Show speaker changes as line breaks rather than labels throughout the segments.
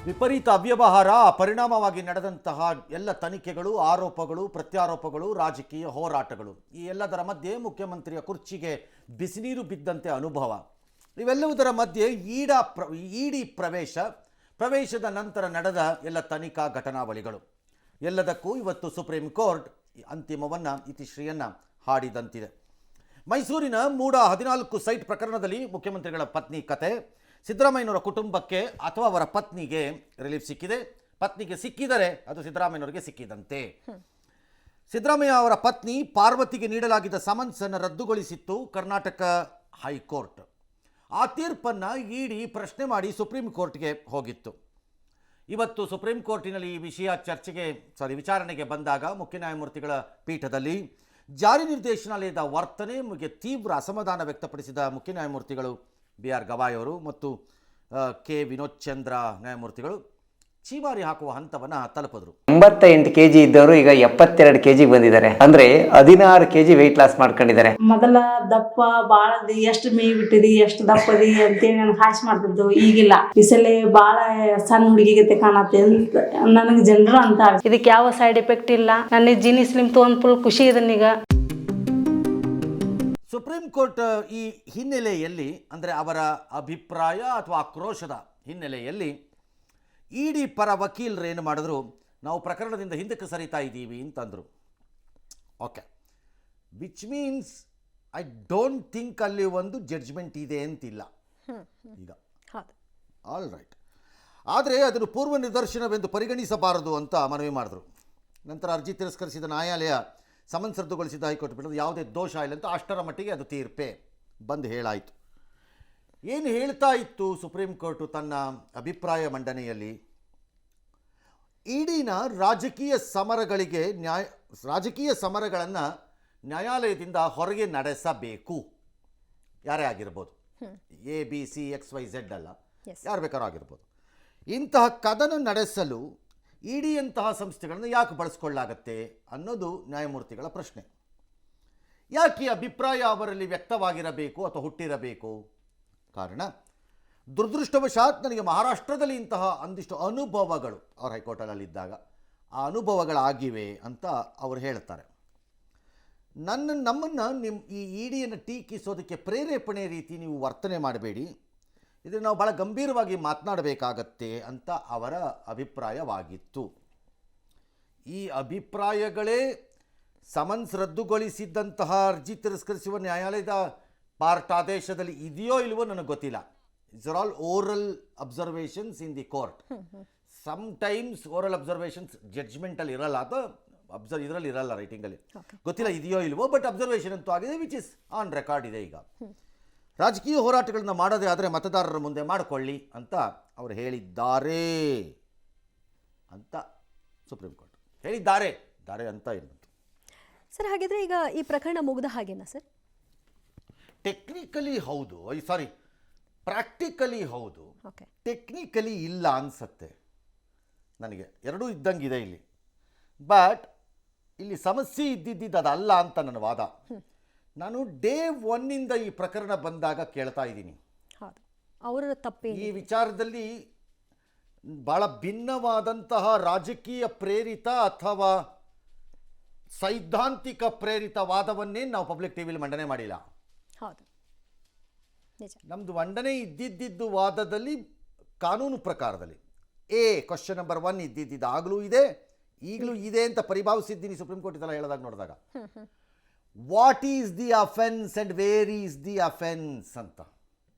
ವಿಪರೀತ ಅವ್ಯವಹಾರ ಪರಿಣಾಮವಾಗಿ ನಡೆದಂತಹ ಎಲ್ಲ ತನಿಖೆಗಳು, ಆರೋಪಗಳು, ಪ್ರತ್ಯಾರೋಪಗಳು, ರಾಜಕೀಯ ಹೋರಾಟಗಳು, ಈ ಎಲ್ಲದರ ಮಧ್ಯೆ ಮುಖ್ಯಮಂತ್ರಿಯ ಕುರ್ಚಿಗೆ ಬಿಸಿನೀರು ಬಿದ್ದಂತೆ ಅನುಭವ. ಇವೆಲ್ಲವುದರ ಮಧ್ಯೆ ಇಡಿ ಪ್ರವೇಶದ ನಂತರ ನಡೆದ ಎಲ್ಲ ತನಿಖಾ ಘಟನಾವಳಿಗಳು ಎಲ್ಲದಕ್ಕೂ ಇವತ್ತು ಸುಪ್ರೀಂ ಕೋರ್ಟ್ ಅಂತಿಮವನ್ನು ಇತಿಶ್ರೀಯನ್ನು ಹಾಡಿದಂತಿದೆ. ಮೈಸೂರಿನ ಮೂಡ 14 ಸೈಟ್ ಪ್ರಕರಣದಲ್ಲಿ ಮುಖ್ಯಮಂತ್ರಿಗಳ ಪತ್ನಿ ಕತೆ, ಸಿದ್ದರಾಮಯ್ಯನವರ ಕುಟುಂಬಕ್ಕೆ ಅಥವಾ ಅವರ ಪತ್ನಿಗೆ ರಿಲೀಫ್ ಸಿಕ್ಕಿದೆ. ಪತ್ನಿಗೆ ಸಿಕ್ಕಿದರೆ ಅದು ಸಿದ್ದರಾಮಯ್ಯನವರಿಗೆ ಸಿಕ್ಕಿದಂತೆ. ಸಿದ್ದರಾಮಯ್ಯ ಅವರ ಪತ್ನಿ ಪಾರ್ವತಿಗೆ ನೀಡಲಾಗಿದ್ದ ಸಮನ್ಸನ್ನು ರದ್ದುಗೊಳಿಸಿತ್ತು ಕರ್ನಾಟಕ ಹೈಕೋರ್ಟ್. ಆ ತೀರ್ಪನ್ನು ಇಡಿ ಪ್ರಶ್ನೆ ಮಾಡಿ ಸುಪ್ರೀಂ ಕೋರ್ಟ್ಗೆ ಹೋಗಿತ್ತು. ಇವತ್ತು ಸುಪ್ರೀಂ ಕೋರ್ಟಿನಲ್ಲಿ ಈ ವಿಷಯ ವಿಚಾರಣೆಗೆ ಬಂದಾಗ ಮುಖ್ಯ ನ್ಯಾಯಮೂರ್ತಿಗಳ ಪೀಠದಲ್ಲಿ ಜಾರಿ ನಿರ್ದೇಶನಾಲಯದ ವರ್ತನೆಗೆ ತೀವ್ರ ಅಸಮಾಧಾನ ವ್ಯಕ್ತಪಡಿಸಿದ ಮುಖ್ಯ ನ್ಯಾಯಮೂರ್ತಿಗಳು BR ಗವಾಯ್ ಅವರು ಮತ್ತು ಕೆ ವಿನೋದ್ ಚಂದ್ರ ನ್ಯಾಯಮೂರ್ತಿಗಳು ಚೀಮಾರಿ ಹಾಕುವ ಹಂತವನ್ನು ತಲುಪಿದ್ರು.
88 kg ಇದ್ದವರು ಈಗ 72 kg ಬಂದಿದ್ದಾರೆ. ಅಂದ್ರೆ 16 kg ವೆಯ್ಟ್ ಲಾಸ್ ಮಾಡ್ಕೊಂಡಿದ್ದಾರೆ.
ಮೊದಲ ದಪ್ಪ ಬಾಳದಿ ಎಷ್ಟು ಮೇಯ್ ಬಿಟ್ಟಿದಿ ಎಷ್ಟು ದಪ್ಪದಿ ಅಂತೇಳಿ ನನಗೆ ಹಾಸ್ ಮಾಡ್ತಿದ್ದು. ಈಗಿಲ್ಲ, ಈ ಸಲ ಬಾಳ ಸಣ್ಣ ಹುಡುಗಿಗತೆ ಕಾಣತ್ತೆ ಅಂತ ನನಗೆ ಜನರು ಅಂತ. ಇದಕ್ಕೆ ಯಾವ ಸೈಡ್ ಎಫೆಕ್ಟ್ ಇಲ್ಲ. ನನಗೆ ಜೀನಿ ಸ್ಲಿಮ್ ತೊಗೊಂಡು ಫುಲ್ ಖುಷಿ ಇದನ್ನೀಗ.
ಸುಪ್ರೀಂ ಕೋರ್ಟ್ ಈ ಹಿನ್ನೆಲೆಯಲ್ಲಿ, ಅಂದರೆ ಅವರ ಅಭಿಪ್ರಾಯ ಅಥವಾ ಆಕ್ರೋಶದ ಹಿನ್ನೆಲೆಯಲ್ಲಿ ಇಡಿ ಪರ ವಕೀಲರು ಏನು ಮಾಡಿದ್ರು, ನಾವು ಪ್ರಕರಣದಿಂದ ಹಿಂದಕ್ಕೆ ಸರಿತಾ ಇದ್ದೀವಿ ಅಂತಂದರು. Okay, which means I don't think ಅಲ್ಲಿ ಒಂದು ಜಡ್ಜ್ಮೆಂಟ್ ಇದೆ ಅಂತಿಲ್ಲ ಈಗ. ಆಲ್ ರೈಟ್, ಆದರೆ ಅದನ್ನು ಪೂರ್ವ ನಿದರ್ಶನವೆಂದು ಪರಿಗಣಿಸಬಾರದು ಅಂತ ಮನವಿ ಮಾಡಿದ್ರು. ನಂತರ ಅರ್ಜಿ ತಿರಸ್ಕರಿಸಿದ ನ್ಯಾಯಾಲಯ ಸಮನ್ಸ್ ರದ್ದುಗೊಳಿಸಿದ ಹೈಕೋರ್ಟ್ ಪೀಠದ ಯಾವುದೇ ದೋಷ ಇಲ್ಲ ಅಂತ ಅಷ್ಟರ ಮಟ್ಟಿಗೆ ಅದು ತೀರ್ಪೇ ಬಂದು ಹೇಳಾಯಿತು. ಏನು ಹೇಳ್ತಾ ಇತ್ತು ಸುಪ್ರೀಂ ಕೋರ್ಟು ತನ್ನ ಅಭಿಪ್ರಾಯ ಮಂಡನೆಯಲ್ಲಿ? ಇಡಿನ ರಾಜಕೀಯ ಸಮರಗಳನ್ನು ನ್ಯಾಯಾಲಯದಿಂದ ಹೊರಗೆ ನಡೆಸಬೇಕು. ಯಾರೇ ಆಗಿರ್ಬೋದು, ABCXYZ ಅಲ್ಲ, ಯಾರು ಬೇಕಾದ್ರೂ ಆಗಿರ್ಬೋದು. ಇಂತಹ ಕದನ ನಡೆಸಲು ಇಡಿಯಂತಹ ಸಂಸ್ಥೆಗಳನ್ನು ಯಾಕೆ ಬಳಸ್ಕೊಳ್ಳಾಗತ್ತೆ ಅನ್ನೋದು ನ್ಯಾಯಮೂರ್ತಿಗಳ ಪ್ರಶ್ನೆ. ಯಾಕೆ ಅಭಿಪ್ರಾಯ ಅವರಲ್ಲಿ ವ್ಯಕ್ತವಾಗಿರಬೇಕು ಅಥವಾ ಹುಟ್ಟಿರಬೇಕು? ಕಾರಣ, ದುರದೃಷ್ಟವಶಾತ್ ನನಗೆ ಮಹಾರಾಷ್ಟ್ರದಲ್ಲಿ ಇಂತಹ ಒಂದಿಷ್ಟು ಅನುಭವಗಳು ಅವ್ರ ಹೈಕೋರ್ಟಲ್ಲಿದ್ದಾಗ ಆ ಅನುಭವಗಳಾಗಿವೆ ಅಂತ ಅವರು ಹೇಳ್ತಾರೆ. ನಮ್ಮನ್ನು ಈ ಇಡಿಯನ್ನು ಟೀಕಿಸೋದಕ್ಕೆ ಪ್ರೇರೇಪಣೆ ರೀತಿ ನೀವು ವರ್ತನೆ ಮಾಡಬೇಡಿ, ಇದನ್ನು ನಾವು ಭಾಳ ಗಂಭೀರವಾಗಿ ಮಾತನಾಡಬೇಕಾಗತ್ತೆ ಅಂತ ಅವರ ಅಭಿಪ್ರಾಯವಾಗಿತ್ತು. ಈ ಅಭಿಪ್ರಾಯಗಳೇ ಸಮನ್ಸ್ ರದ್ದುಗೊಳಿಸಿದ್ದಂತಹ ಅರ್ಜಿ ತಿರಸ್ಕರಿಸುವ ನ್ಯಾಯಾಲಯದ ಪಾರ್ಟ್ ಆದೇಶದಲ್ಲಿ ಇದೆಯೋ ಇಲ್ವೋ ನನಗೆ ಗೊತ್ತಿಲ್ಲ. It's are all oral observations in the court. Sometimes oral observations ಜಡ್ಜ್ಮೆಂಟಲ್ಲಿ ಇರಲ್ಲ, ಅಥವಾ ಇದರಲ್ಲಿ ಇರಲ್ಲ, ರೈಟಿಂಗಲ್ಲಿ. ಗೊತ್ತಿಲ್ಲ ಇದೆಯೋ ಇಲ್ವೋ, ಬಟ್ ಅಬ್ಸರ್ವೇಷನ್ ಅಂತೂ ಆಗಿದೆ, ವಿಚ್ ಇಸ್ ಆನ್ ರೆಕಾರ್ಡ್ ಇದೆ. ಈಗ ರಾಜಕೀಯ ಹೋರಾಟಗಳನ್ನ ಮಾಡೋದೇ ಆದರೆ ಮತದಾರರ ಮುಂದೆ ಮಾಡಿಕೊಳ್ಳಿ ಅಂತ ಅವರು ಹೇಳಿದ್ದಾರೆ ಅಂತ ಸುಪ್ರೀಂ ಕೋರ್ಟ್ ಹೇಳಿದ್ದಾರೆ ಅಂತ ಇರ್ಬೋದು
ಸರ್. ಹಾಗಿದ್ರೆ ಈಗ ಈ ಪ್ರಕರಣ ಮುಗಿದ ಹಾಗೇನಾ ಸರ್?
ಟೆಕ್ನಿಕಲಿ ಹೌದು, ಪ್ರಾಕ್ಟಿಕಲಿ ಹೌದು, ಟೆಕ್ನಿಕಲಿ ಇಲ್ಲ ಅನ್ಸತ್ತೆ ನನಗೆ. ಎರಡೂ ಇದ್ದಂಗಿದೆ ಇಲ್ಲಿ. ಬಟ್ ಇಲ್ಲಿ ಸಮಸ್ಯೆ ಇದ್ದಿದ್ದು ಅದಲ್ಲ ಅಂತ ನನ್ನ ವಾದ. ನಾನು ಡೇ 1 ಈ ಪ್ರಕರಣ ಬಂದಾಗ ಕೇಳ್ತಾ ಇದ್ದೀನಿ, ಈ ವಿಚಾರದಲ್ಲಿ ಭಾಳ ಭಿನ್ನವಾದಂತಹ ರಾಜಕೀಯ ಪ್ರೇರಿತ ಅಥವಾ ಸೈದ್ಧಾಂತಿಕ ಪ್ರೇರಿತ ವಾದವನ್ನೇ ನಾವು ಪಬ್ಲಿಕ್ ಟಿವಿಲಿ ಮಂಡನೆ ಮಾಡಿಲ್ಲ. ನಮ್ಮದು ಮಂಡನೆ ಇದ್ದಿದ್ದು ವಾದದಲ್ಲಿ ಕಾನೂನು ಪ್ರಕಾರದಲ್ಲಿ ಕ್ವಶನ್ ನಂಬರ್ 1 ಇದ್ದಿದ್ದು ಆಗಲೂ ಇದೆ, ಈಗಲೂ ಇದೆ ಅಂತ ಪರಿಭಾವಿಸಿದ್ದೀನಿ ಸುಪ್ರೀಂ ಕೋರ್ಟ್ ಇದೆಲ್ಲ ಹೇಳಿದಾಗ ನೋಡಿದಾಗ. What is the offence and where is the offence ಅಂತ.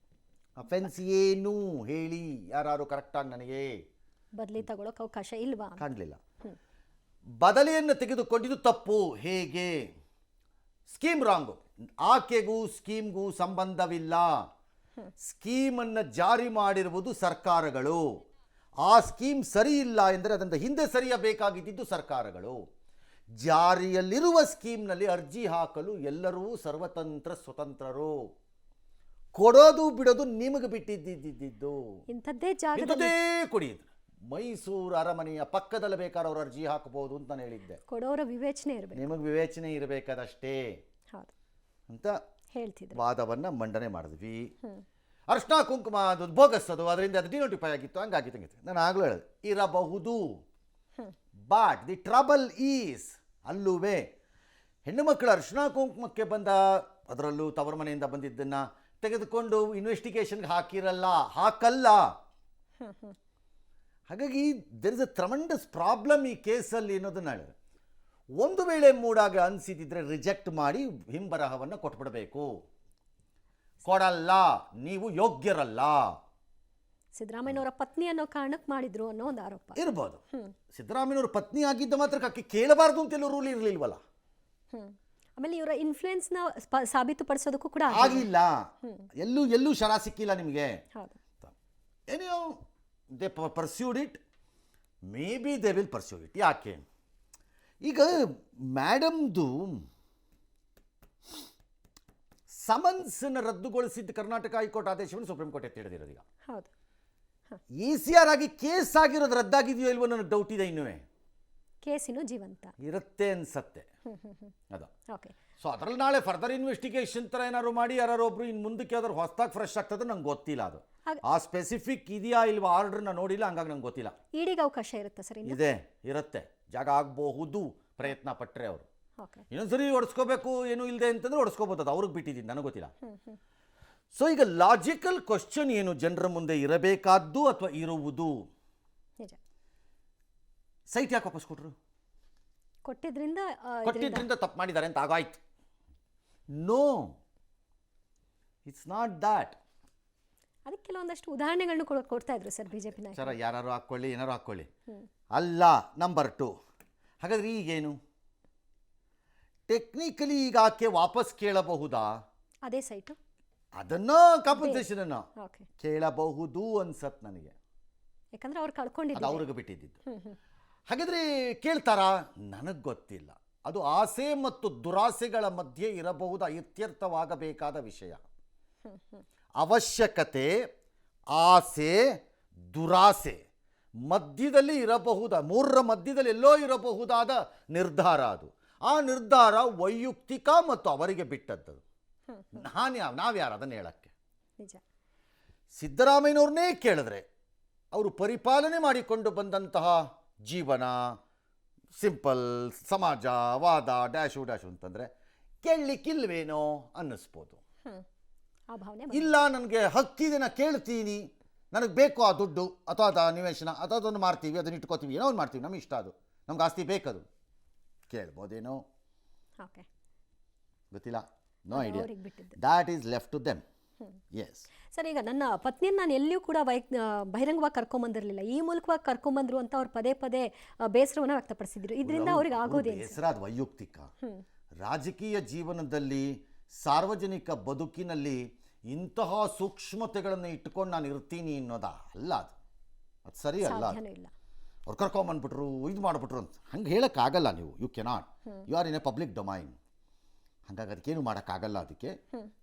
ಅಫೆನ್ಸ್ ಏನು ಹೇಳಿ, ಯಾರು ಕರೆಕ್ಟಾಗಿ ನನಗೆ
ಬದಲಿ ತಗೊಳ್ಳೋಕೆ ಅವಕಾಶ ಇಲ್ವಾ?
ಕಾಣಲಿಲ್ಲ. ಬದಲಿಯನ್ನು ತೆಗೆದುಕೊಂಡಿದ್ದು ತಪ್ಪು ಹೇಗೆ? Scheme wrong. ಆಕೆಗೂ ಸ್ಕೀಮ್ಗೂ ಸಂಬಂಧವಿಲ್ಲ. ಸ್ಕೀಮನ್ನು ಜಾರಿ ಮಾಡಿರುವುದು ಸರ್ಕಾರಗಳು. ಆ ಸ್ಕೀಮ್ ಸರಿ ಇಲ್ಲ ಎಂದರೆ ಅದನ್ನು ಹಿಂದೆ ಸರಿಯಬೇಕಾಗಿದ್ದು ಸರ್ಕಾರಗಳು. ಜಾರಿಯಲ್ಲಿರುವ ಸ್ಕೀಮ್ನಲ್ಲಿ ಅರ್ಜಿ ಹಾಕಲು ಎಲ್ಲರೂ ಸ್ವತಂತ್ರರು. ಕೊಡೋದು ಬಿಡೋದು ನಿಮಗೆ ಬಿಟ್ಟಿದ್ದು. ಇಂಥದ್ದೇ ಕೊಡಿದ್ರು. ಮೈಸೂರು ಅರಮನೆಯ ಪಕ್ಕದಲ್ಲಿ ಬೇಕಾದ್ರೆ ಅವ್ರು ಅರ್ಜಿ ಹಾಕಬಹುದು ಅಂತ ನಾನು ಹೇಳಿದ್ದೆ.
ಕೊಡೋರ ವಿವೇಚನೆ ಇರಬೇಕು,
ನಿಮಗೆ ವಿವೇಚನೆ ಇರಬೇಕದಷ್ಟೇ ಅಂತ ಹೇಳ್ತಿದ್ರು. ವಾದವನ್ನು ಮಂಡನೆ ಮಾಡಿದ್ವಿ. ಅರ್ಶಿನ ಕುಂಕುಮ ಅದು ಬೋಗಸ್ ಅದು, ಅದರಿಂದ ಅದು ಡಿನೋಟಿಫೈ ಆಗಿತ್ತು, ಹಂಗಾಗಿತ್ತು ಹಂಗಿತ್ತು. ನಾನು ಆಗಲೂ ಹೇಳಿದೆ ಇರಬಹುದು. ಬಟ್ ದಿ ಟ್ರಬಲ್ ಈಸ್ ಅಲ್ಲೂವೇ ಹೆಣ್ಣು ಮಕ್ಕಳು ಅರ್ಶಿನ ಕುಂಕುಮಕ್ಕೆ ಬಂದ, ಅದರಲ್ಲೂ ತವರ ಮನೆಯಿಂದ ಬಂದಿದ್ದನ್ನು ತೆಗೆದುಕೊಂಡು ಇನ್ವೆಸ್ಟಿಗೇಷನ್ಗೆ ಹಾಕಲ್ಲ. ಹಾಗಾಗಿ there is a tremendous problem ಈ ಕೇಸಲ್ಲಿ ಅನ್ನೋದನ್ನ ಹೇಳಿದೆ. ಒಂದು ವೇಳೆ ಮೂಡಾಗ ಅನಿಸಿದ್ರೆ ರಿಜೆಕ್ಟ್ ಮಾಡಿ ಹಿಂಬರಹವನ್ನು ಕೊಟ್ಬಿಡಬೇಕು. ಕೊಡಲ್ಲ, ನೀವು ಯೋಗ್ಯರಲ್ಲ.
ಸಿದ್ದರಾಮಯ್ಯನವರ ಪತ್ನಿ ಅನ್ನೋ ಕಾರಣಕ್ಕೆ ಮಾಡಿದ್ರು ಅನ್ನೋ ಒಂದು ಆರೋಪ
ಇರ್ಬೋದು. ಸಿದ್ದರಾಮಯ್ಯನವ್ರ ಪತ್ನಿ ಆಗಿದ್ದ ಮಾತ್ರ ಅಕ್ಕಿ ಕೇಳಬಾರ್ದು ಅಂತೆಲ್ಲ ರೂಲ್ ಇರಲಿಲ್ವಲ್ಲ.
ಆಮೇಲೆ ಇವರ ಇನ್ಫ್ಲೂಯೆನ್ಸ್ನ ಸಾಬೀತುಪಡಿಸೋದಕ್ಕೂ ಕೂಡ
ಆಗಿಲ್ಲ. ಎಲ್ಲೂ ಶರ ಸಿಕ್ಕಿಲ್ಲ ನಿಮಗೆ.
ಹೌದು.
ಏನೋ they pursued it, may be they will pursue it. ಯಾಕೆ ಈಗ ಮೇಡಮ್ದು ಸಮನ್ಸನ್ನು ರದ್ದುಗೊಳಿಸಿದ್ದು ಕರ್ನಾಟಕ ಹೈಕೋರ್ಟ್ ಆದೇಶವನ್ನು ಸುಪ್ರೀಂ ಕೋರ್ಟ್ ಎತ್ತಿ ಹಿಡಿದಿರೋದು. ಈಗ
ಹೌದು.
ECR ಆಗಿ ಕೇಸ್ ಆಗಿರೋದು ರದ್ದಾಗಿದೆಯೋ ಇಲ್ವೋ ನನಗೆ ಡೌಟ್ ಇದೆ. ಇನ್ನೂ
ಕೇಸಿನ ಜೀವಂತ
ಇರುತ್ತೆ ಅನ್ಸತ್ತೆ ಅದು.
ಓಕೆ.
ಸೊ ಅದರಲ್ಲಿ ನಾಳೆ ಫರ್ದರ್ ಇನ್ವೆಸ್ಟಿಗೇಷನ್ ಥರ ಏನಾದ್ರು ಮಾಡಿ ಯಾರು ಒಬ್ರು ಇನ್ನು ಮುಂದಕ್ಕೆ ಯಾವ್ದಾದ್ರು ಹೊಸದಾಗಿ ಫ್ರೆಶ್ ಆಗ್ತದೆ, ನಂಗೆ ಗೊತ್ತಿಲ್ಲ. ಅದು ಆ ಸ್ಪೆಸಿಫಿಕ್ ಇದೆಯಾ ಇಲ್ವಾ ಆರ್ಡ್ರನ್ನ ನೋಡಿಲ್ಲ, ಹಂಗಾಗಿ ನಂಗೆ ಗೊತ್ತಿಲ್ಲ.
ಈಡಿಗೆ ಅವಕಾಶ ಇರುತ್ತೆ ಸರ್?
ಇರುತ್ತೆ, ಜಾಗ ಆಗಬಹುದು ಪ್ರಯತ್ನ ಪಟ್ಟರೆ ಅವರು.
ಓಕೆ.
ಇನ್ನೊಂದ್ಸರಿ ಹೊಡ್ಸ್ಕೋಬೇಕು ಏನು ಇಲ್ಲದೆ ಅಂತಂದ್ರೆ ಹೊಡ್ಸ್ಕೋಬೋದು, ಅದು ಅವ್ರಿಗೆ ಬಿಟ್ಟಿದ್ದೀನಿ, ನನಗೆ ಗೊತ್ತಿಲ್ಲ. ಸೊ ಈಗ ಲಾಜಿಕಲ್ ಕ್ವಶನ್ ಏನು ಜನರ ಮುಂದೆ ಇರಬೇಕಾದ್ದು ಅಥವಾ ಇರುವುದು?
ನಿಜ.
ಸೈಟ್ ಯಾಕೆ ವಾಪಸ್ ಕೊಟ್ಟರು? ಕೊಟ್ಟಿದ್ರಿಂದ ತಪ್ಪು ಮಾಡಿದ್ದಾರೆ ಅಂತ ಆಗಾಯ್ತು. No, it's not that.
ಅದಕ್ಕೆ ಕೆಲವೊಂದಷ್ಟು ಉದಾಹರಣೆಗಳನ್ನು ಕೊಡ್ತಾ ಇದ್ರು ಸರ್ ಬಿಜೆಪಿ ನಾಯಕರು.
ಸರ್ ಯಾರು ಹಾಕ್ಕೊಳ್ಳಿ, ಏನಾರು ಹಾಕ್ಕೊಳ್ಳಿ. ಅಲ್ಲ. ನಂಬರ್ 2, ಹಾಗಾದ್ರೆ ಈಗೇನು ಟೆಕ್ನಿಕಲಿ ಈಗ ಆಕೆ ವಾಪಸ್ ಕೇಳಬಹುದಾ?
ಅದೇ ಸೈಟು
ಅದನ್ನು ಕಾಂಪನ್ಸೇಷನ್ ಅನ್ನು
ಓಕೆ
ಕೇಳಬಹುದು ಅನ್ಸತ್ ನನಗೆ.
ಯಾಕಂದ್ರೆ ಅವ್ರು ಕಳ್ಕೊಂಡಿದ್ದು
ಅದು ಅವ್ರಿಗೆ ಬಿಟ್ಟಿದ್ದು. ಹಾಗಾದ್ರೆ ಕೇಳ್ತಾರಾ? ನನಗೆ ಗೊತ್ತಿಲ್ಲ. ಅದು ಆಸೆ ಮತ್ತು ದುರಾಸೆಗಳ ಮಧ್ಯೆ ಇರಬಹುದಾ, ಇತ್ಯರ್ಥವಾಗಬೇಕಾದ ವಿಷಯ. ಅವಶ್ಯಕತೆ, ಆಸೆ, ದುರಾಸೆ ಮಧ್ಯದಲ್ಲಿ ಇರಬಹುದ, ಮೂರರ ಮಧ್ಯದಲ್ಲಿ ಎಲ್ಲೋ ಇರಬಹುದಾದ ನಿರ್ಧಾರ ಅದು. ಆ ನಿರ್ಧಾರ ವೈಯಕ್ತಿಕ ಮತ್ತು ಅವರಿಗೆ ಬಿಟ್ಟದ್ದು. ನಾವ್ಯಾರು ಅದನ್ನು ಹೇಳಕ್ಕೆ?
ನಿಜ.
ಸಿದ್ದರಾಮಯ್ಯನವ್ರನ್ನೇ ಕೇಳಿದ್ರೆ ಅವರು ಪರಿಪಾಲನೆ ಮಾಡಿಕೊಂಡು ಬಂದಂತಹ ಜೀವನ, ಸಿಂಪಲ್ ಸಮಾಜ, ವಾದ, ಡ್ಯಾಶು ಅಂತಂದರೆ ಕೇಳಲಿಕ್ಕಿಲ್ವೇನೋ ಅನ್ನಿಸ್ಬೋದು.
ಆ ಭಾವನೆ
ಇಲ್ಲ, ನನಗೆ ಹಕ್ಕಿದೆ, ನಾ ಕೇಳ್ತೀನಿ, ನನಗೆ ಬೇಕು ಆ ದುಡ್ಡು ಅಥವಾ ಅದು ನಿವೇಶನ ಅಥವಾ ಅದನ್ನು ಮಾರ್ತೀವಿ, ಅದನ್ನು ಇಟ್ಕೋತೀವಿ, ಏನೋ ಒಂದು ಮಾಡ್ತೀವಿ, ನಮಗೆ ಇಷ್ಟ, ಅದು ನಮ್ಗೆ ಆಸ್ತಿ ಬೇಕದು, ಕೇಳ್ಬೋದೇನೋ,
ಓಕೆ
ಗೊತ್ತಿಲ್ಲ. No idea.
ಬಿಟ್ಟಿದ್ದು
that is left to them. Yes
sir. ಈಗ ನನ್ನ ಪತ್ನಿಯನ್ನು ನಾನು ಎಲ್ಲಿಯೂ ಕೂಡ ಬಹಿರಂಗವಾಗಿ ಕರ್ಕೊಂಬಂದಿರಲಿಲ್ಲ, ಈ ಮೂಲಕವಾಗಿ ಕರ್ಕೊಂಬಂದ್ರು ಅಂತ ಅವ್ರು ಪದೇ ಪದೇ ಬೇಸರವನ್ನು ವ್ಯಕ್ತಪಡಿಸಿದ್ರು. ಇದರಿಂದ ಅವ್ರಿಗೆ ಆಗೋದೇನು?
ಬೇಸರ ಅದು ವೈಯಕ್ತಿಕ. ರಾಜಕೀಯ ಜೀವನದಲ್ಲಿ, ಸಾರ್ವಜನಿಕ ಬದುಕಿನಲ್ಲಿ ಇಂತಹ ಸೂಕ್ಷ್ಮತೆಗಳನ್ನು ಇಟ್ಕೊಂಡು ನಾನು ಇರ್ತೀನಿ ಅನ್ನೋದಾ? ಅಲ್ಲ, ಅದು ಸರಿ ಅಲ್ಲ. ಅವ್ರು ಕರ್ಕೊಂಬಂದ್ಬಿಟ್ರು, ಇದು ಮಾಡಿಬಿಟ್ರು ಅಂತ ಹಂಗೆ ಹೇಳೋಕ್ಕಾಗಲ್ಲ. ನೀವು you cannot, you are in a public domain. ಹಾಗಾಗಿ ಅದಕ್ಕೇನು ಮಾಡೋಕ್ಕಾಗಲ್ಲ. ಅದಕ್ಕೆ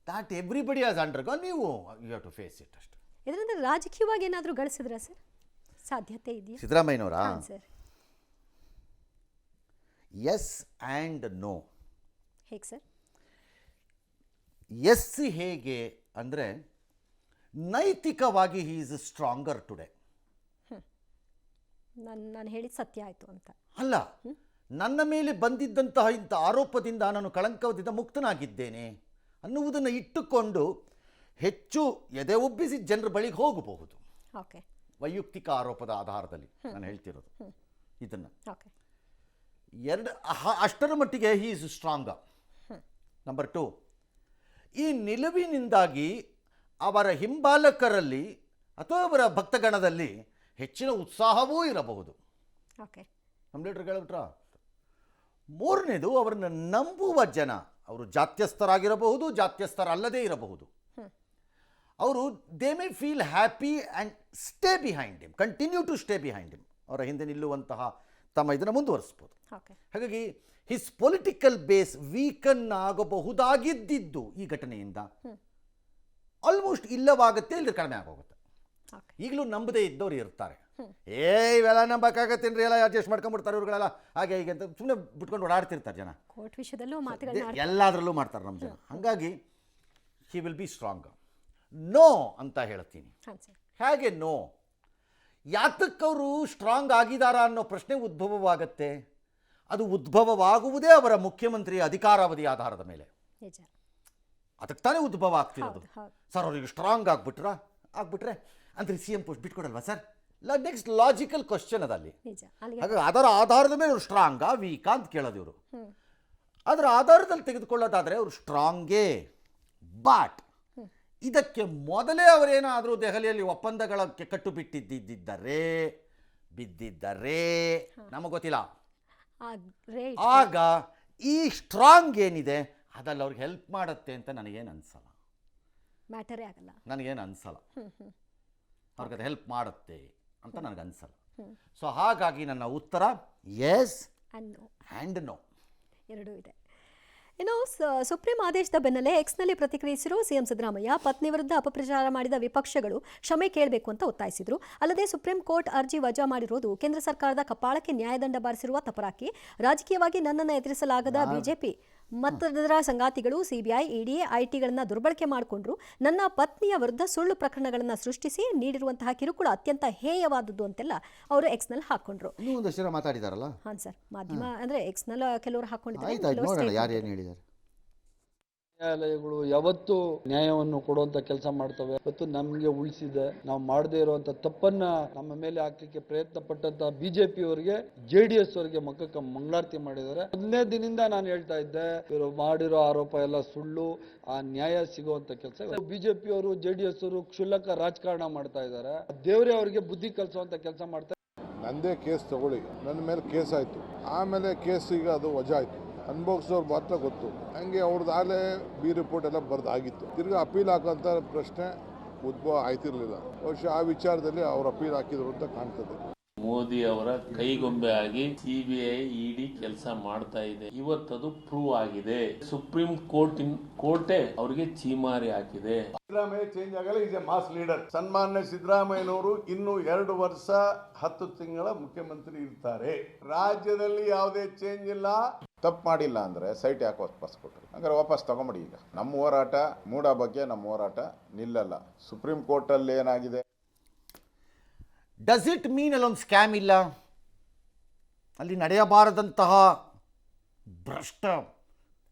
ದಾಟ್ ಎವ್ರಿಬಡಿ ಆಸ್ ಅಂಡರ್ಗಾನ್, ನೀವು you have to face it ಅಷ್ಟೇ.
ಇದರಿಂದ ರಾಜಕೀಯವಾಗಿ ಏನಾದರೂ ಗಳಿಸಿದ್ರಾ ಸರ್? ಸಾಧ್ಯತೆ ಇದೆಯಾ
ಸಿದ್ದರಾಮಯ್ಯನವರ?
Sir,
yes and no.
ಹೇಗೆ ಸರ್?
ಎಸ್ ಹೇಗೆ ಅಂದರೆ ನೈತಿಕವಾಗಿ ಹಿ ಈಸ್ ಸ್ಟ್ರಾಂಗರ್ ಟುಡೇ.
ನಾನು ಹೇಳಿದ ಸತ್ಯ ಆಯಿತು ಅಂತ
ಅಲ್ಲ, ನನ್ನ ಮೇಲೆ ಬಂದಿದ್ದಂತಹ ಇಂಥ ಆರೋಪದಿಂದ ನಾನು ಕಳಂಕದಿಂದ ಮುಕ್ತನಾಗಿದ್ದೇನೆ ಅನ್ನುವುದನ್ನು ಇಟ್ಟುಕೊಂಡು ಹೆಚ್ಚು ಎದೆ ಉಬ್ಬಿಸಿ ಜನರ ಬಳಿಗೆ ಹೋಗಬಹುದು.
ಓಕೆ.
ವೈಯಕ್ತಿಕ ಆರೋಪದ ಆಧಾರದಲ್ಲಿ ನಾನು ಹೇಳ್ತಿರೋದು ಇದನ್ನು.
ಓಕೆ.
ಅಷ್ಟರ ಮಟ್ಟಿಗೆ ಹಿ ಈಸ್ ಸ್ಟ್ರಾಂಗರ್. ನಂಬರ್ 2, ಈ ನಿಲುವಿನಿಂದಾಗಿ ಅವರ ಹಿಂಬಾಲಕರಲ್ಲಿ ಅಥವಾ ಅವರ ಭಕ್ತಗಣದಲ್ಲಿ ಹೆಚ್ಚಿನ ಉತ್ಸಾಹವೂ ಇರಬಹುದು.
ಓಕೆ.
ನಮ್ಮ ಲೀಡರ್ ಹೇಳ್ಬಿಟ್ರ. 3ನೇದು, ಅವರನ್ನು ನಂಬುವ ಜನ, ಅವರು ಜಾತ್ಯಸ್ಥರಾಗಿರಬಹುದು, ಜಾತ್ಯಸ್ಥರಲ್ಲದೇ ಇರಬಹುದು. ಅವರು they may feel happy and stay behind him, continue to stay behind him. ಅವರ ಹಿಂದೆ ನಿಲ್ಲುವಂತಹ ತಮ್ಮ ಇದನ್ನು ಮುಂದುವರಿಸ್ಬೋದು. ಹಾಗಾಗಿ ಹಿಸ್ ಪೊಲಿಟಿಕಲ್ ಬೇಸ್ ವೀಕನ್ ಆಗಬಹುದಾಗಿದ್ದು ಈ ಘಟನೆಯಿಂದ ಆಲ್ಮೋಸ್ಟ್ ಇಲ್ಲವಾಗುತ್ತೆ, ಇಲ್ಲದ್ರೆ ಕಡಿಮೆ ಆಗೋಗುತ್ತೆ. ಈಗಲೂ ನಂಬದೇ ಇದ್ದವ್ರು ಇರ್ತಾರೆ. ಇವೆಲ್ಲ ನಂಬಕ್ಕಾಗತ್ತೇನ್ರಿ, ಎಲ್ಲ ಅಡ್ಜಸ್ಟ್ ಮಾಡ್ಕೊಂಡ್ಬಿಡ್ತಾರೆ ಇವ್ರುಗಳೆಲ್ಲ, ಹಾಗೆ ಹೀಗೆ ಅಂತ ಸುಮ್ಮನೆ ಬಿಟ್ಕೊಂಡು ಓಡಾಡ್ತಿರ್ತಾರೆ ಜನ.
ಕೋರ್ಟ್ ವಿಷಯದಲ್ಲೂ ಮಾತುಗಳನ್ನ
ಎಲ್ಲದರಲ್ಲೂ ಮಾಡ್ತಾರೆ ನಮ್ಮ ಜನ. ಹಾಗಾಗಿ he will be strong. No ಅಂತ ಹೇಳ್ತೀನಿ.
ಹಾಂ ಸರ್.
ಹೇಗೆ ನೋ? ಯಾತಕ್ಕವರು ಸ್ಟ್ರಾಂಗ್ ಆಗಿದ್ದಾರಾ ಅನ್ನೋ ಪ್ರಶ್ನೆ ಉದ್ಭವವಾಗತ್ತೆ. ಅದು ಉದ್ಭವವಾಗುವುದೇ ಅವರ ಮುಖ್ಯಮಂತ್ರಿಯ ಅಧಿಕಾರಾವಧಿ ಆಧಾರದ ಮೇಲೆ.
ನಿಜ.
ಅದಕ್ಕೆ ತಾನೇ ಉದ್ಭವ ಆಗ್ತಿರೋದು.
ಹೌದು.
ಸರ್ ಅವ್ರಿಗೆ ಸ್ಟ್ರಾಂಗ್ ಆಗ್ಬಿಟ್ರೆ ಅಂದರೆ ಸಿ ಎಂ ಪೋಸ್ಟ್ ಬಿಟ್ಕೊಡಲ್ವಾ ಸರ್? ನೆಕ್ಸ್ಟ್ ಲಾಜಿಕಲ್ ಕ್ವಶನ್ ಅದಲ್ಲಿ.
ನಿಜ. ಅಲ್ಲಿಗೆ
ಹಾಗಾಗಿ ಅದರ ಆಧಾರದ ಮೇಲೆ ಅವರು ಸ್ಟ್ರಾಂಗಾ ವೀಕಾ ಅಂತ ಕೇಳೋದು ಇವರು. ಅದರ ಆಧಾರದಲ್ಲಿ ತೆಗೆದುಕೊಳ್ಳೋದಾದರೆ ಅವರು ಸ್ಟ್ರಾಂಗೇ. ಬಟ್ ಇದಕ್ಕೆ ಮೊದಲೇ ಅವರೇನಾದರೂ ದೆಹಲಿಯಲ್ಲಿ ಒಪ್ಪಂದಗಳಕ್ಕೆ ಕಟ್ಟು ಬಿದ್ದಿದ್ದರೆ ನಮಗೆ ಗೊತ್ತಿಲ್ಲ. ಆಗ ಈ ಸ್ಟ್ರಾಂಗ್ ಏನಿದೆ ಅದಲ್ಲಿ ಅವ್ರಿಗೆ ಹೆಲ್ಪ್ ಮಾಡುತ್ತೆ ಅಂತ ನನಗೇನು ಅನಿಸಲ್ಲ.
ಮ್ಯಾಟರೇ ಆಗಲ್ಲ.
ನನಗೇನು ಅನಿಸಲ್ಲ ಅವ್ರಿಗೆ ಅದು ಹೆಲ್ಪ್ ಮಾಡುತ್ತೆ ಅಂತ ನನಗನ್ಸಲ್ಲ. ಸೊ ಹಾಗಾಗಿ ನನ್ನ ಉತ್ತರ ಎಸ್ ಆ್ಯಂಡ್ ನೋ
ಎರಡೂ ಇದೆ. ಇನ್ನು ಸುಪ್ರೀಂ ಆದೇಶದ ಬೆನ್ನಲ್ಲೇ ಎಕ್ಸ್ನಲ್ಲಿ ಪ್ರತಿಕ್ರಿಯಿಸಿರುವ ಸಿಎಂ ಸಿದ್ದರಾಮಯ್ಯ ಪತ್ನಿ ವಿರುದ್ಧ ಅಪಪ್ರಚಾರ ಮಾಡಿದ ವಿಪಕ್ಷಗಳು ಕ್ಷಮೆ ಕೇಳಬೇಕು ಅಂತ ಒತ್ತಾಯಿಸಿದರು. ಅಲ್ಲದೆ ಸುಪ್ರೀಂ ಕೋರ್ಟ್ ಅರ್ಜಿ ವಜಾ ಮಾಡಿರೋದು ಕೇಂದ್ರ ಸರ್ಕಾರದ ಕಪಾಳಕ್ಕೆ ನ್ಯಾಯದಂಡ ಬಾರಿಸಿರುವ ತಪರಾಕಿ, ರಾಜಕೀಯವಾಗಿ ನನ್ನನ್ನು ಎದುರಿಸಲಾಗದ ಬಿಜೆಪಿ ಮತ್ತದರ ಸಂಗಾತಿಗಳು ಸಿಬಿಐ, ಇಡಿ, ಐಟಿಗಳನ್ನು ದುರ್ಬಳಕೆ ಮಾಡಿಕೊಂಡ್ರು. ನನ್ನ ಪತ್ನಿಯ ವಿರುದ್ಧ ಸುಳ್ಳು ಪ್ರಕರಣಗಳನ್ನು ಸೃಷ್ಟಿಸಿ ನೀಡಿರುವಂತಹ ಕಿರುಕುಳ ಅತ್ಯಂತ ಹೇಯವಾದದ್ದು ಅಂತೆಲ್ಲ ಅವರು ಎಕ್ಸ್ನಲ್ಲಿ ಹಾಕೊಂಡ್ರು.
ಇನ್ನೂ ಒಂದಷ್ಟು ಜನ ಮಾತಾಡಿದಾರಲ್ಲ.
ಹಾಂ ಸರ್, ಮಾಧ್ಯಮ ಅಂದರೆ ಎಕ್ಸ್ನಲ್ಲಿ ಕೆಲವರು ಹಾಕೊಂಡಿದ್ದಾರೆ.
ಯಾರೇನು ಹೇಳಿದ್ದಾರೆ?
ನ್ಯಾಯಾಲಯಗಳು ಯಾವತ್ತೂ ನ್ಯಾಯವನ್ನು ಕೊಡುವಂತ ಕೆಲಸ ಮಾಡ್ತವೆ. ಇವತ್ತು ನಮ್ಗೆ ಉಳಿಸಿದೆ, ನಾವು ಮಾಡದೇ ಇರುವಂತ ತಪ್ಪನ್ನ ನಮ್ಮ ಮೇಲೆ ಹಾಕ್ಲಿಕ್ಕೆ ಪ್ರಯತ್ನ ಪಟ್ಟಂತ ಬಿಜೆಪಿ ಅವರಿಗೆ, JDS ಅವರಿಗೆ ಮಕ್ಕಕ್ಕೆ ಮಂಗಳಾರತಿ ಮಾಡಿದ್ದಾರೆ. ಮೊದಲನೇ ದಿನದಿಂದ ನಾನು ಹೇಳ್ತಾ ಇದ್ದೆ, ಇವರು ಮಾಡಿರೋ ಆರೋಪ ಎಲ್ಲ ಸುಳ್ಳು, ಆ ನ್ಯಾಯ ಸಿಗುವಂತ ಕೆಲಸ ಬಿಜೆಪಿ ಅವರು, JDS ಅವರು ಕ್ಷುಲ್ಲಕ ರಾಜಕಾರಣ ಮಾಡ್ತಾ ಇದ್ದಾರೆ. ದೇವರೇ ಅವರಿಗೆ ಬುದ್ಧಿ ಕಲಿಸುವಂತ ಕೆಲಸ ಮಾಡ್ತಾರೆ.
ನಂದೇ ಕೇಸ್ ತಗೊಳ್ಳಿ, ನನ್ನ ಮೇಲೆ ಕೇಸ್ ಆಯ್ತು, ಆಮೇಲೆ ಕೇಸ್ ಈಗ ಅದು ವಜಾ ಆಯ್ತು, ಅನುಭವಿಸೋರು ಮಾತ್ರ ಗೊತ್ತು. ಹಂಗೆ ಅವ್ರದ್ದಾಗಲೇ ಬಿ ರಿಪೋರ್ಟ್ ಎಲ್ಲ ಬರ್ದಾಗಿತ್ತು. ತಿರ್ಗಿ ಅಪೀಲ್ ಹಾಕೋಂಥ ಪ್ರಶ್ನೆ ಉದ್ಭವ ಆಯ್ತಿರ್ಲಿಲ್ಲ. ಬಹುಶಃ ಆ ವಿಚಾರದಲ್ಲಿ ಅವ್ರು ಅಪೀಲ್ ಹಾಕಿದ್ರು ಅಂತ ಕಾಣ್ತದೆ.
ಮೋದಿ ಅವರ ಕೈಗೊಂಬೆ ಆಗಿ ಸಿಬಿಐ, ಇಡಿ ಕೆಲಸ ಮಾಡ್ತಾ ಇದೆ. ಇವತ್ತದು ಪ್ರೂವ್ ಆಗಿದೆ. ಸುಪ್ರೀಂ ಕೋರ್ಟೇ ಅವರಿಗೆ ಚೀಮಾರಿ ಹಾಕಿದೆ.
ಸಿದ್ದರಾಮಯ್ಯ ಚೇಂಜ್ ಆಗಲ್ಲ, ಈಸ್ ಎ ಮಾಸ್ ಲೀಡರ್. ಸನ್ಮಾನ್ಯ ಸಿದ್ದರಾಮಯ್ಯನವರು ಇನ್ನು 2 ವರ್ಷ 10 ತಿಂಗಳ ಮುಖ್ಯಮಂತ್ರಿ ಇರ್ತಾರೆ. ರಾಜ್ಯದಲ್ಲಿ ಯಾವುದೇ ಚೇಂಜ್ ಇಲ್ಲ.
ತಪ್ಪು ಮಾಡಿಲ್ಲ ಅಂದರೆ ಸೈಟ್ ಯಾಕೆ ವಾಪಸ್ ಕೊಟ್ಟರು? ಹಂಗಾರೆ ವಾಪಸ್ ತಗೊಂಬಿಡಿ. ಈಗ ನಮ್ಮ ಹೋರಾಟ ಮೂಡ ಬಗ್ಗೆ ನಮ್ಮ ಹೋರಾಟ ನಿಲ್ಲಲ್ಲ. ಸುಪ್ರೀಂ ಕೋರ್ಟಲ್ಲಿ ಏನಾಗಿದೆ?
ಡಸ್ ಇಟ್ ಮೀನ್ ಅಲ್ಲೊಂದು ಸ್ಕ್ಯಾಮ್ ಇಲ್ಲ, ಅಲ್ಲಿ ನಡೆಯಬಾರದಂತಹ ಭ್ರಷ್ಟ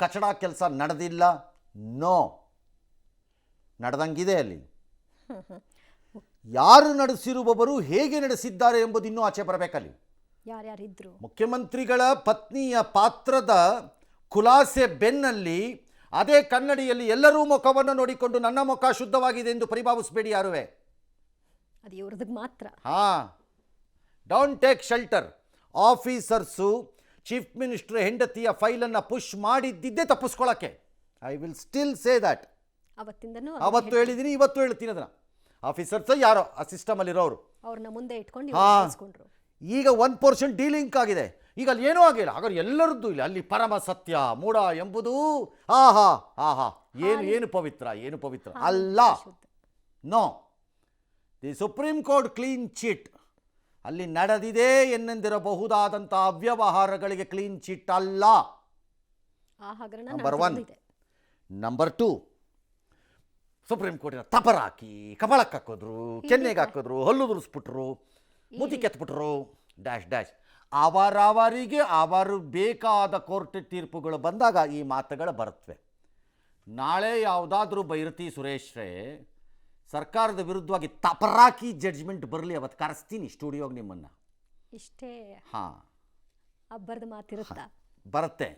ಕಚಡ ಕೆಲಸ ನಡೆದಿಲ್ಲ? ನೋ, ನಡೆದಂಗಿದೆ. ಅಲ್ಲಿ ಯಾರು ನಡೆಸಿರುವವರು ಹೇಗೆ ನಡೆಸಿದ್ದಾರೆ ಎಂಬುದು ಇನ್ನೂ ಆಚೆ ಬರಬೇಕಲ್ಲಿ.
ಯಾರ್ಯಾರಿದ್ರು
ಮುಖ್ಯಮಂತ್ರಿಗಳ ಪತ್ನಿಯ ಪಾತ್ರದ ಖುಲಾಸೆ ಬೆನ್ನಲ್ಲಿ ಅದೇ ಕನ್ನಡಿಯಲ್ಲಿ ಎಲ್ಲರೂ ಮುಖವನ್ನು ನೋಡಿಕೊಂಡು ನನ್ನ ಮುಖ ಶುದ್ಧವಾಗಿದೆ ಎಂದು ಪರಿಭಾವಿಸಬೇಡಿ ಯಾರುವೆ.
ಅದು ಇವ್ರದ್ದು ಮಾತ್ರ.
Don't take shelter. Officers chief minister ಹೆಂಡತಿಯ ಫೈಲನ್ನು ಪುಷ್ ಮಾಡಿದ್ದಿದ್ದೇ ತಪ್ಪಿಸ್ಕೊಳ್ಳೋಕ್ಕೆ. I will still say that. ಅವತ್ತು ಹೇಳಿದ್ದೀನಿ, ಇವತ್ತು ಹೇಳ್ತೀನಿ. ಅದನ್ನು ಆಫೀಸರ್ಸ್ ಯಾರೋ ಆ ಸಿಸ್ಟಮಲ್ಲಿರೋರು
ಅವ್ರನ್ನ ಮುಂದೆ ಇಟ್ಕೊಂಡು
ಈಗ 1% ಡೀಲಿಂಕ್ ಆಗಿದೆ. ಈಗ ಅಲ್ಲಿ ಏನೂ ಆಗಿಲ್ಲ. ಹಾಗಾದ್ರೆ ಎಲ್ಲರದ್ದು ಇಲ್ಲ. ಅಲ್ಲಿ ಪರಮ ಸತ್ಯ ಮೂಢ ಎಂಬುದು ಏನು ಪವಿತ್ರ ಅಲ್ಲ. No, the supreme court clean chit. ಅಲ್ಲಿ ನಡೆದಿದೆ ಎನ್ನೆಂದಿರಬಹುದಾದಂಥ ಅವ್ಯವಹಾರಗಳಿಗೆ ಕ್ಲೀನ್ ಚಿಟ್ ಅಲ್ಲ. ನಂಬರ್ 1. ನಂಬರ್ 2, ಸುಪ್ರೀಂ ಕೋರ್ಟಿನ ತಪರಾಕಿ ಕಪಾಳಕ್ಕೆ ಹಾಕಿದ್ರು, ಕೆನ್ನೆಗೆ ಹಾಕಿದ್ರು, ಹಲ್ಲು ದುರಿಸ್ಬಿಟ್ರು, ಮೂತಿ ಕೆತ್ಬಿಟ್ರು, ಡ್ಯಾಶ್. ಅವರವರಿಗೆ ಅವರು ಬೇಕಾದ ಕೋರ್ಟ್ ತೀರ್ಪುಗಳು ಬಂದಾಗ ಈ ಮಾತುಗಳು ಬರುತ್ತವೆ. ನಾಳೆ ಯಾವುದಾದ್ರೂ ಬೈರತಿ ಸುರೇಶ್ರೇ ಸರ್ಕಾರದ ವಿರುದ್ಧವಾಗಿ ತಪರಾಕಿ ಜಡ್ಜ್ಮೆಂಟ್ ಬರಲಿ, ಅವತ್ತು ಕರೆಸ್ತೀನಿ ಸ್ಟುಡಿಯೋಗೆ ನಿಮ್ಮನ್ನು.
ಇಷ್ಟೇ.
ಅಬ್ಬರದ ಮಾತಿರುತ್ತಾ
ಬರುತ್ತೆ.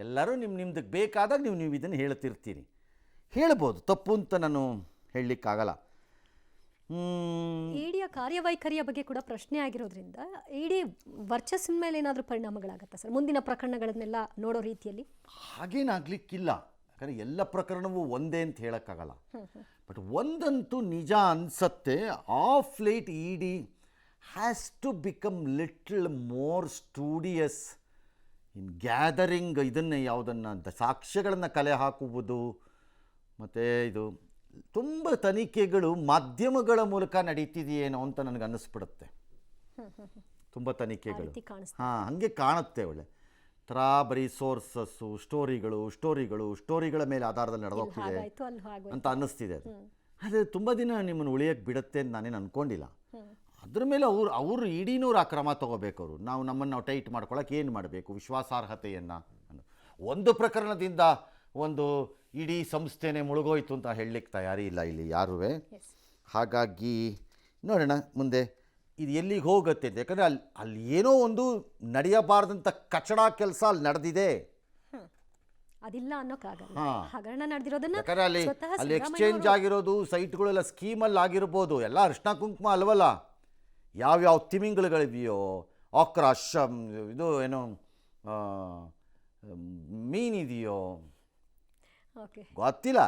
ಎಲ್ಲರೂ ನಿಮ್ದಕ್ಕೆ ಬೇಕಾದಾಗ ನೀವು ಇದನ್ನು ಹೇಳ್ತಿರ್ತೀರಿ. ಹೇಳ್ಬೋದು, ತಪ್ಪು ಅಂತ ನಾನು ಹೇಳಲಿಕ್ಕಾಗಲ್ಲ.
ಇಡಿಯ ಕಾರ್ಯವೈಖರಿಯ ಬಗ್ಗೆ ಕೂಡ ಪ್ರಶ್ನೆ ಆಗಿರೋದ್ರಿಂದ ಇಡೀ ವರ್ಚಸ್ಸಿನ ಮೇಲೆ ಏನಾದರೂ ಪರಿಣಾಮಗಳಾಗತ್ತಾ ಸರ್ ಮುಂದಿನ ಪ್ರಕರಣಗಳನ್ನೆಲ್ಲ ನೋಡೋ ರೀತಿಯಲ್ಲಿ?
ಹಾಗೇನಾಗಲಿಕ್ಕಿಲ್ಲ. ಯಾಕಂದರೆ ಎಲ್ಲ ಪ್ರಕರಣವೂ ಒಂದೇ ಅಂತ ಹೇಳೋಕ್ಕಾಗಲ್ಲ. ಬಟ್ ಒಂದಂತೂ ನಿಜ ಅನಿಸತ್ತೆ, of late ED has to become little more studious in gathering ಇದನ್ನು ಯಾವುದನ್ನು ಸಾಕ್ಷ್ಯಗಳನ್ನು ಕಲೆ ಹಾಕುವುದು. ಮತ್ತು ಇದು ತುಂಬ ತನಿಖೆಗಳು ಮಾಧ್ಯಮಗಳ ಮೂಲಕ ನಡೀತಿದೆಯೇನೋ ಅಂತ ನನಗೆ ಅನ್ನಿಸ್ಬಿಡುತ್ತೆ. ತುಂಬ ತನಿಖೆಗಳು ಹಾಗೆ ಕಾಣುತ್ತೆ. ಒಳ್ಳೆ ಥರ ಬರೀ ಸೋರ್ಸಸ್ಸು ಸ್ಟೋರಿಗಳ ಮೇಲೆ ಆಧಾರದಲ್ಲಿ ನಡೆದೋಗ್ತಿದೆ ಅಂತ ಅನ್ನಿಸ್ತಿದೆ ಅದು. ಅದು ತುಂಬ ದಿನ ನಿಮ್ಮನ್ನು ಉಳಿಯೋಕ್ಕೆ ಬಿಡುತ್ತೆ ಅಂತ ನಾನೇನು ಅಂದ್ಕೊಂಡಿಲ್ಲ. ಅದ್ರ ಮೇಲೆ ಅವರು ಇಡೀನೂರು ಆ ಕ್ರಮ ತೊಗೋಬೇಕು. ಅವರು ನಮ್ಮನ್ನು ನಾವು ಟೈಟ್ ಮಾಡ್ಕೊಳ್ಳೋಕೆ ಏನು ಮಾಡಬೇಕು, ವಿಶ್ವಾಸಾರ್ಹತೆಯನ್ನು. ಒಂದು ಪ್ರಕರಣದಿಂದ ಒಂದು ಇಡೀ ಸಂಸ್ಥೆನೇ ಮುಳುಗೋಯ್ತು ಅಂತ ಹೇಳಲಿಕ್ಕೆ ತಯಾರಿ ಇಲ್ಲ ಇಲ್ಲಿ ಯಾರೂ. ಹಾಗಾಗಿ ನೋಡೋಣ ಮುಂದೆ ಇದು ಎಲ್ಲಿಗೆ ಹೋಗುತ್ತೆ ಅಂತ. ಯಾಕಂದರೆ ಅಲ್ಲಿ ಏನೋ ಒಂದು ನಡೆಯಬಾರ್ದಂಥ ಕಚಡ ಕೆಲಸ ಅಲ್ಲಿ ನಡೆದಿದೆ.
ಅದಿಲ್ಲ ಅನ್ನೋಕ್ಕಾಗಲ್ಲ. ಹಗರಣ ನಡೆದಿರೋದನ್ನ
ಯಾಕಂದರೆ ಅಲ್ಲಿ ಎಕ್ಸ್ಚೇಂಜ್ ಆಗಿರೋದು ಸೈಟ್ಗಳೆಲ್ಲ ಸ್ಕೀಮಲ್ಲಿ ಆಗಿರ್ಬೋದು. ಎಲ್ಲ ಅರಿಶಿನ ಕುಂಕುಮ ಅಲ್ವಲ್ಲ. ಯಾವ್ಯಾವ ತಿಮಿಂಗಲಗಳಿದೆಯೋ, ಆಕ್ರಾಶ್ ಇದು ಏನೋ ಮೀನಿದೆಯೋ ಗೊತ್ತಿಲ್ಲ.